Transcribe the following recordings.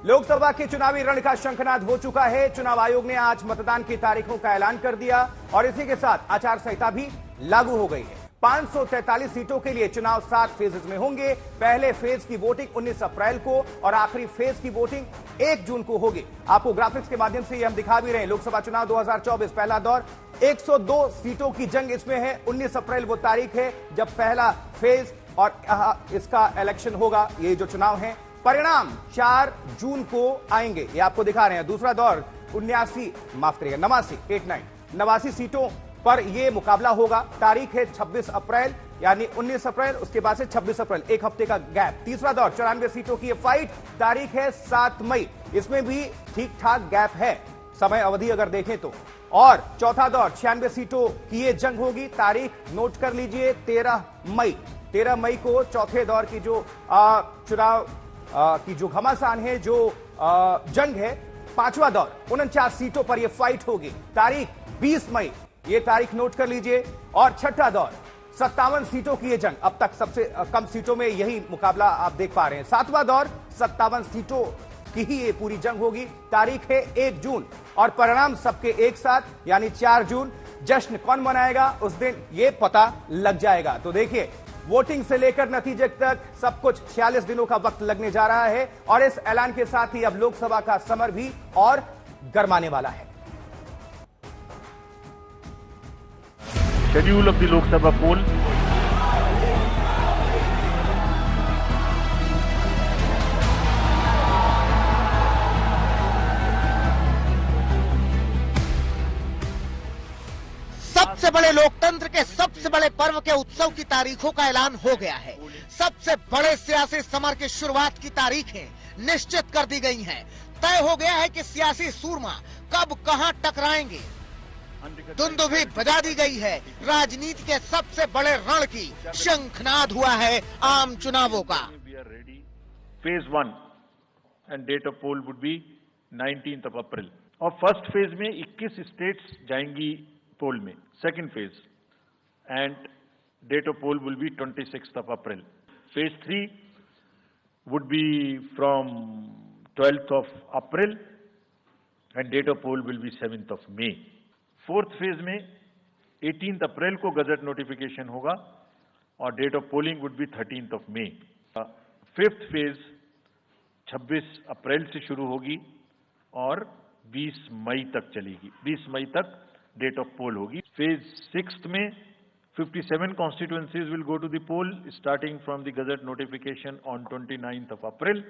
लोकसभा के चुनावी रण का शंखनाद हो चुका है। चुनाव आयोग ने आज मतदान की तारीखों का ऐलान कर दिया और इसी के साथ आचार संहिता भी लागू हो गई है। 543 सीटों के लिए चुनाव 7 फेजेस में होंगे। पहले फेज की वोटिंग 19 अप्रैल को और आखिरी फेज की वोटिंग 1 जून को होगी। आपको ग्राफिक्स के माध्यम से ये हम दिखा भी रहे हैं। लोकसभा चुनाव 2024 पहला दौर 102 सीटों की जंग इसमें है। 19 अप्रैल वो तारीख है जब पहला फेज और इसका इलेक्शन होगा। ये जो चुनाव है परिणाम 4 जून को आएंगे, ये आपको दिखा रहे हैं। दूसरा दौर 89 सीटों पर यह मुकाबला होगा। तारीख है 26 अप्रैल यानी 19 अप्रैल, उसके बाद से 26 अप्रैल, एक हफ्ते का गैप। तीसरा दौर 94 सीटों की यह फाइट, तारीख है 7 मई, इसमें भी ठीक ठाक गैप है समय अवधि अगर देखें तो। और चौथा दौर 96 सीटों की यह जंग होगी, तारीख नोट कर लीजिए 13 मई। 13 मई को चौथे दौर की जो चुनाव की जो घमासान है, जो जंग है। पांचवा दौर 49 सीटों पर यह फाइट होगी, तारीख 20 मई, ये तारीख नोट कर लीजिए। और छठा दौर 57 सीटों की यह जंग, अब तक सबसे कम सीटों में यही मुकाबला आप देख पा रहे हैं। सातवां दौर 57 सीटों की ही ये पूरी जंग होगी, तारीख है 1 जून और परिणाम सबके एक साथ यानी 4 जून। जश्न कौन मनाएगा उस दिन ये पता लग जाएगा। तो देखिए, वोटिंग से लेकर नतीजे तक सब कुछ 46 दिनों का वक्त लगने जा रहा है और इस ऐलान के साथ ही अब लोकसभा का समर भी और गरमाने वाला है। शेड्यूल ऑफ द लोकसभा पोल। सबसे बड़े लोकतंत्र के सबसे बड़े पर्व के उत्सव की तारीखों का ऐलान हो गया है। सबसे बड़े सियासी समर की शुरुआत की तारीखें निश्चित कर दी गई हैं। तय हो गया है कि सियासी सूरमा कब कहां टकराएंगे। दुंदुभी बजा दी गई है। राजनीति के सबसे बड़े रण की शंखनाद हुआ है आम चुनावों का। Phase 1 and date of poll would be 19 April और फर्स्ट फेज में 21 स्टेट्स जाएंगी पोल में। Second phase and date of poll will be 26 April. Phase 3 would be from 12 April and date of poll will be 7 मई। Fourth phase में 18 April को gazette notification होगा और date of polling would be 13 मई। Fifth phase 26 April से शुरू होगी और 20 मई तक चलेगी। 20 मई तक डेट ऑफ पोल होगी। फेज 6 में 57 constituencies will go to the poll starting from the gazette notification on 29 April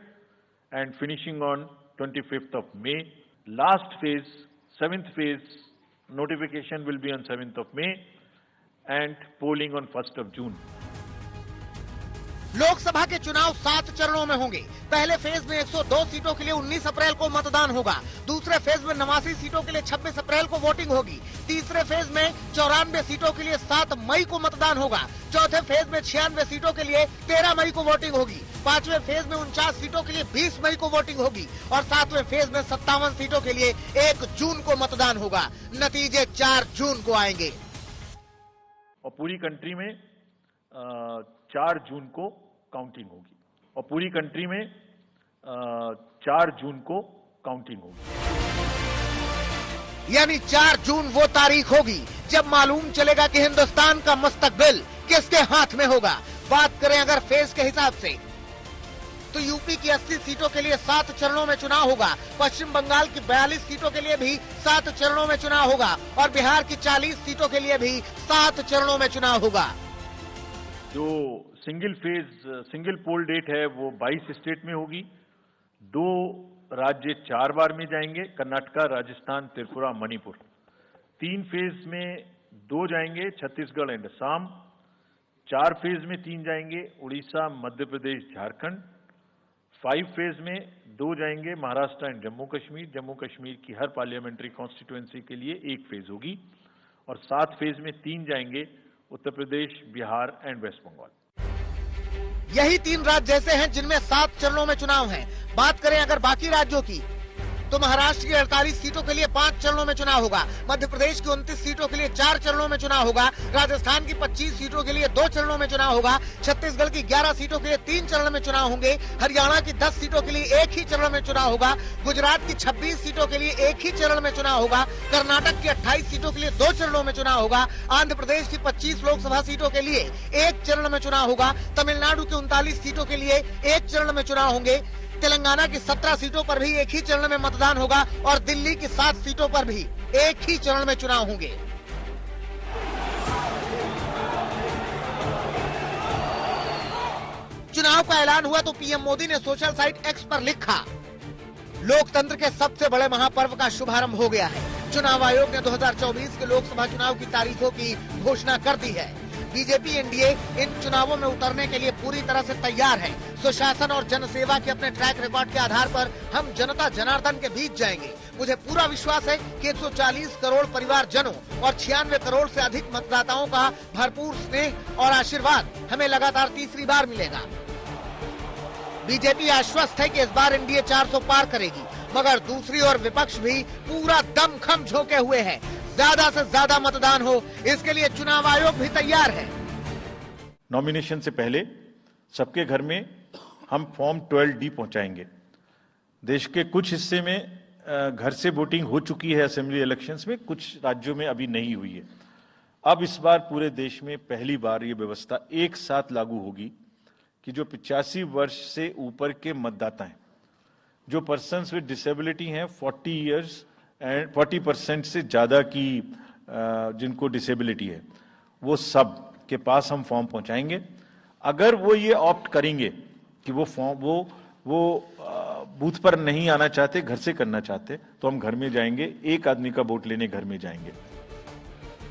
and finishing on 25 May. Last phase, 7th phase, notification will be on 7 May and polling on 1 June. Lok Sabha के चुनाव 7 चरणों में होंगे। पहले phase में 102 सीटों के लिए 19 अप्रैल को मतदान होगा। दूसरे फेज में 89 सीटों के लिए 26 अप्रैल को वोटिंग होगी। तीसरे फेज में 94 सीटों के लिए 7 मई को मतदान होगा। चौथे फेज में 96 सीटों के लिए 13 मई को वोटिंग होगी। पांचवें फेज में 49 सीटों के लिए 20 मई को वोटिंग होगी और सातवें फेज में 57 सीटों के लिए 1 जून को मतदान होगा। नतीजे 4 जून को आएंगे और पूरी कंट्री में 4 जून को काउंटिंग होगी और पूरी कंट्री में 4 जून को काउंटिंग होगी। यानी 4 जून वो तारीख होगी जब मालूम चलेगा कि हिंदुस्तान का मुस्तकबिल किसके हाथ में होगा। बात करें अगर फेज के हिसाब से तो यूपी की 80 सीटों के लिए 7 चरणों में चुनाव होगा। पश्चिम बंगाल की 42 सीटों के लिए भी 7 चरणों में चुनाव होगा और बिहार की 40 सीटों के लिए भी 7 चरणों में चुनाव होगा। जो सिंगल पोल डेट है वो 22 स्टेट में होगी। 2 राज्य 4 बार में जाएंगे, कर्नाटका, राजस्थान, त्रिपुरा, मणिपुर। 3 फेज में 2 जाएंगे, छत्तीसगढ़ एंड असम। 4 फेज में 3 जाएंगे, उड़ीसा, मध्य प्रदेश, झारखंड। 5 फेज में 2 जाएंगे, महाराष्ट्र एंड जम्मू कश्मीर। जम्मू कश्मीर की हर पार्लियामेंट्री कॉन्स्टिट्यूएंसी के लिए 1 फेज होगी और 7 फेज में 3 जाएंगे, उत्तर प्रदेश, बिहार एंड वेस्ट बंगाल। यही 3 राज्य ऐसे हैं जिनमें 7 चरणों में चुनाव है। बात करें अगर बाकी राज्यों की तो महाराष्ट्र की 48 सीटों के लिए 5 चरणों में चुनाव होगा, मध्य प्रदेश की 29 सीटों के लिए 4 चरणों में चुनाव होगा, राजस्थान की 25 सीटों के लिए 2 चरणों में चुनाव होगा, छत्तीसगढ़ की 11 सीटों के लिए 3 चरण में चुनाव होंगे, हरियाणा की 10 सीटों के लिए 1 ही चरण में चुनाव होगा, गुजरात की 26 सीटों के लिए 1 ही चरण में चुनाव होगा, कर्नाटक की 28 सीटों के लिए 2 चरणों में चुनाव होगा, आंध्र प्रदेश की 25 लोकसभा सीटों के लिए 1 चरण में चुनाव होगा, तमिलनाडु की 39 सीटों के लिए 1 चरण में चुनाव होंगे, तेलंगाना की 17 सीटों पर भी 1 ही चरण में मतदान होगा और दिल्ली की 7 सीटों पर भी 1 ही चरण में चुनाव होंगे। चुनाव का ऐलान हुआ तो पीएम मोदी ने सोशल साइट एक्स पर लिखा, लोकतंत्र के सबसे बड़े महापर्व का शुभारंभ हो गया है। चुनाव आयोग ने 2024 के लोकसभा चुनाव की तारीखों की घोषणा कर दी है। बीजेपी एनडीए इन चुनावों में उतरने के लिए पूरी तरह से तैयार है। सुशासन और जनसेवा के अपने ट्रैक रिकॉर्ड के आधार पर हम जनता जनार्दन के बीच जाएंगे। मुझे पूरा विश्वास है कि 140 करोड़ परिवार जनों और 96 करोड़ से अधिक मतदाताओं का भरपूर स्नेह और आशीर्वाद हमें लगातार तीसरी बार मिलेगा। बीजेपी आश्वस्त है कि इस बार एनडीए 400 पार करेगी, मगर दूसरी ओर विपक्ष भी पूरा दमखम झोंके हुए है। ज्यादा से ज्यादा मतदान हो, इसके लिए चुनाव आयोग भी तैयार है। नॉमिनेशन से पहले सबके घर में हम फॉर्म 12D पहुंचाएंगे। देश के कुछ हिस्से में घर से वोटिंग हो चुकी है असेंबली इलेक्शंस में, कुछ राज्यों में अभी नहीं हुई है। अब इस बार पूरे देश में पहली बार ये व्यवस्था एक साथ लागू होगी कि जो 85 वर्ष से ऊपर के मतदाता हैं, जो पर्सन्स विद डिसेबिलिटी हैं, 40 इयर्स एंड 40% से ज़्यादा की जिनको डिसेबिलिटी है, वो सब के पास हम फॉर्म पहुंचाएंगे। अगर वो ये ऑप्ट करेंगे कि वो फॉर्म वो बूथ पर नहीं आना चाहते, घर से करना चाहते, तो हम घर में जाएंगे, एक आदमी का वोट लेने घर में जाएंगे।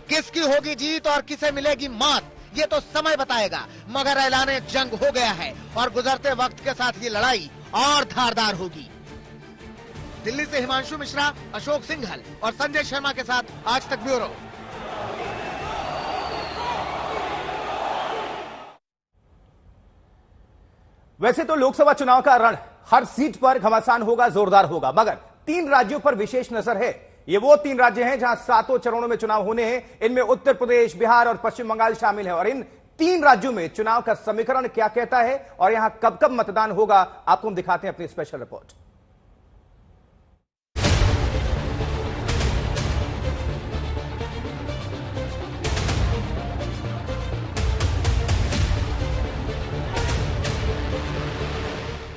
किसकी होगी जीत और किसे मिलेगी मात, ये तो समय बताएगा, मगर ऐलाने जंग हो गया है और गुजरते वक्त के साथ ये लड़ाई और धारदार होगी। दिल्ली से हिमांशु मिश्रा, अशोक सिंघल और संजय शर्मा के साथ आज तक ब्यूरो। वैसे तो लोकसभा चुनाव का रण हर सीट पर घमासान होगा, जोरदार होगा, मगर 3 राज्यों पर विशेष नजर है। ये वो 3 राज्य हैं जहां 7 चरणों में चुनाव होने हैं। इनमें उत्तर प्रदेश, बिहार और पश्चिम बंगाल शामिल है। और इन 3 राज्यों में चुनाव का समीकरण क्या कहता है और यहां कब कब मतदान होगा, आपको हम दिखाते हैं अपनी स्पेशल रिपोर्ट।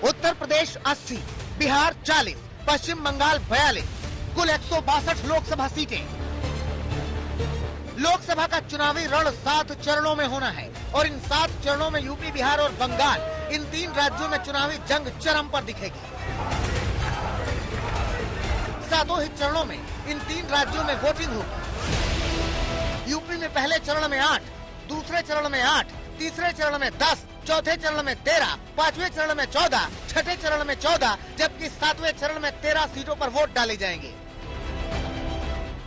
उत्तर प्रदेश 80, बिहार 40, पश्चिम बंगाल 42, कुल 162 लोकसभा सीटें। लोकसभा का चुनावी रण 7 चरणों में होना है और इन 7 चरणों में यूपी, बिहार और बंगाल, इन 3 राज्यों में चुनावी जंग चरम पर दिखेगी। 7 ही चरणों में इन 3 राज्यों में वोटिंग होगी। यूपी में पहले चरण में 8, दूसरे चरण में 8, तीसरे चरण में 10, चौथे चरण में 13, 5वें चरण में 14, छठे चरण में 14, जबकि 7वें चरण में 13 सीटों पर वोट डाले जाएंगे।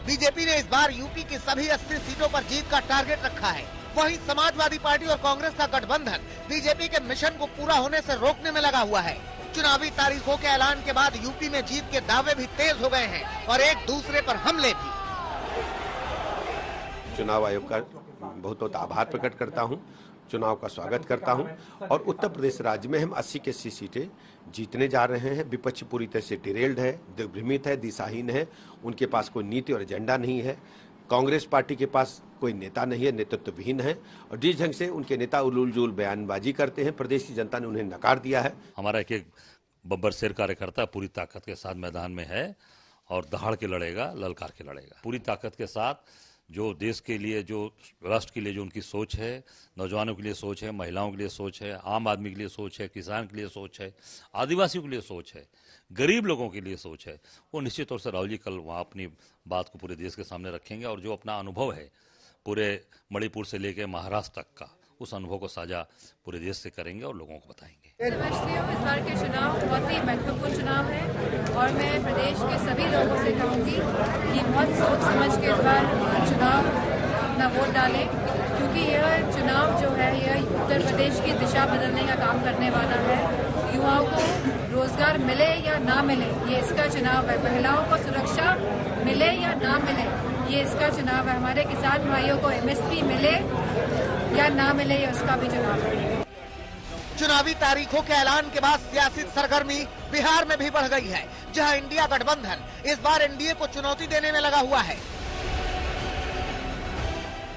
बीजेपी ने इस बार यूपी की सभी 80 सीटों पर जीत का टारगेट रखा है। वहीं समाजवादी पार्टी और कांग्रेस का गठबंधन बीजेपी के मिशन को पूरा होने से रोकने में लगा हुआ है। चुनावी तारीखों के ऐलान के बाद यूपी में जीत के दावे भी तेज हो गए हैं और एक दूसरे पर हमले भी। चुनाव आयोग का बहुत बहुत आभार प्रकट करता हूं, चुनाव का स्वागत करता हूं। और उत्तर प्रदेश राज्य में हम 80 की 80 सीटें जीतने जा रहे हैं। विपक्ष पूरी तरह से डिरेल्ड है, दिग्भ्रमित है, दिशाहीन है, उनके पास कोई नीति और एजेंडा नहीं है। कांग्रेस पार्टी के पास कोई नेता नहीं है, नेतृत्वविहीन है और जिस ढंग से उनके नेता उलूल जुल बयानबाजी करते हैं, प्रदेश की जनता ने उन्हें नकार दिया है। हमारा एक बब्बर शेर कार्यकर्ता पूरी ताकत के साथ मैदान में है और दहाड़ के लड़ेगा, ललकार के लड़ेगा। पूरी ताकत के साथ जो देश के लिए, जो राष्ट्र के लिए जो उनकी सोच है, नौजवानों के लिए सोच है, महिलाओं के लिए सोच है, आम आदमी के लिए सोच है, किसान के लिए सोच है, आदिवासियों के लिए सोच है, गरीब लोगों के लिए सोच है, वो निश्चित तौर से राहुल जी कल वहाँ अपनी बात को पूरे देश के सामने रखेंगे और जो अपना अनुभव है पूरे मणिपुर से लेकर महाराष्ट्र तक का, उस अनुभव को साझा पूरे देश से करेंगे और लोगों को बताएंगे। समझती हूँ इस बार के चुनाव बहुत ही महत्वपूर्ण चुनाव है और मैं प्रदेश के सभी लोगों से कहूँगी कि बहुत सोच समझ के इस बार चुनाव अपना वोट डालें, क्योंकि यह चुनाव जो है यह उत्तर प्रदेश की दिशा बदलने का काम करने वाला है। युवाओं को रोजगार मिले या ना मिले, ये इसका चुनाव है। महिलाओं को सुरक्षा मिले या ना मिले, ये इसका चुनाव है। हमारे किसान भाइयों को MSP मिले या ना मिले, ये उसका भी चुनाव है। चुनावी तारीखों के ऐलान के बाद सियासी सरगर्मी बिहार में भी बढ़ गई है, जहां इंडिया गठबंधन इस बार एनडीए को चुनौती देने में लगा हुआ है।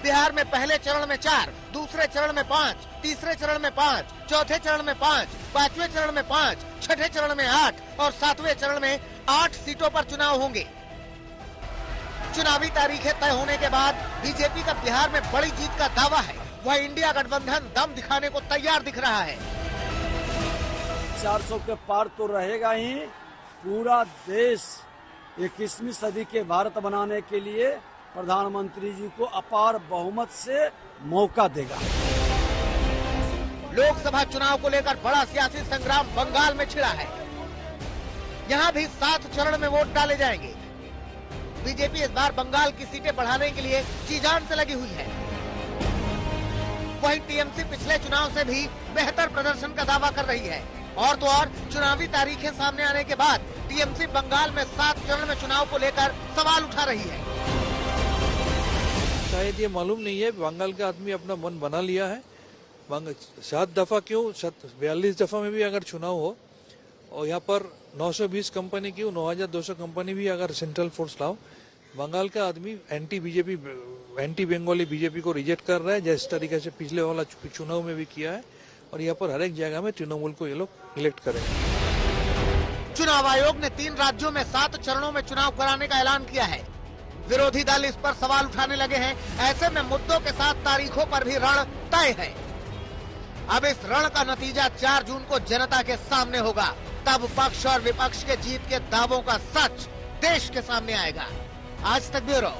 बिहार में पहले चरण में 4, दूसरे चरण में 5, तीसरे चरण में 5, चौथे चरण में 5, पांचवें चरण में 5, छठे चरण में 8 और 7वें चरण में 8 सीटों पर चुनाव होंगे। चुनावी तारीखें तय होने के बाद बीजेपी का बिहार में बड़ी जीत का दावा है, वह इंडिया गठबंधन दम दिखाने को तैयार दिख रहा है। 400 के पार तो रहेगा ही। पूरा देश 21वीं सदी के भारत बनाने के लिए प्रधानमंत्री जी को अपार बहुमत से मौका देगा। लोकसभा चुनाव को लेकर बड़ा सियासी संग्राम बंगाल में छिड़ा है। यहाँ भी 7 चरण में वोट डाले जाएंगे। बीजेपी इस बार बंगाल की सीटें बढ़ाने के लिए जी-जान से लगी हुई है। वहीं टीएमसी पिछले चुनाव से भी बेहतर प्रदर्शन का दावा कर रही है। और तो और चुनावी तारीखें सामने आने के बाद टीएमसी बंगाल में 7 चरण में चुनाव को लेकर सवाल उठा रही है। शायद ये मालूम नहीं है, बंगाल का आदमी अपना मन बना लिया है। 7 दफा क्यों, 42 दफा में भी अगर चुनाव हो और यहाँ पर 920 कंपनी क्यों, 9200 कंपनी भी अगर सेंट्रल फोर्स लाओ, बंगाल का आदमी anti BJP, anti Bengali BJP को रिजेक्ट कर रहा है, जिस तरीके से पिछले वाला चुनाव में भी किया है। और यहाँ पर हर एक जगह में तृणमूल को ये लोग इलेक्ट करेंगे। चुनाव आयोग ने 3 राज्यों में 7 चरणों में चुनाव कराने का ऐलान किया है। विरोधी दल इस पर सवाल उठाने लगे हैं। ऐसे में मुद्दों के साथ तारीखों पर भी रण तय है। अब इस रण का नतीजा 4 जून को जनता के सामने होगा। तब पक्ष और विपक्ष के जीत के दावों का सच देश के सामने आएगा। आज तक ब्यूरो।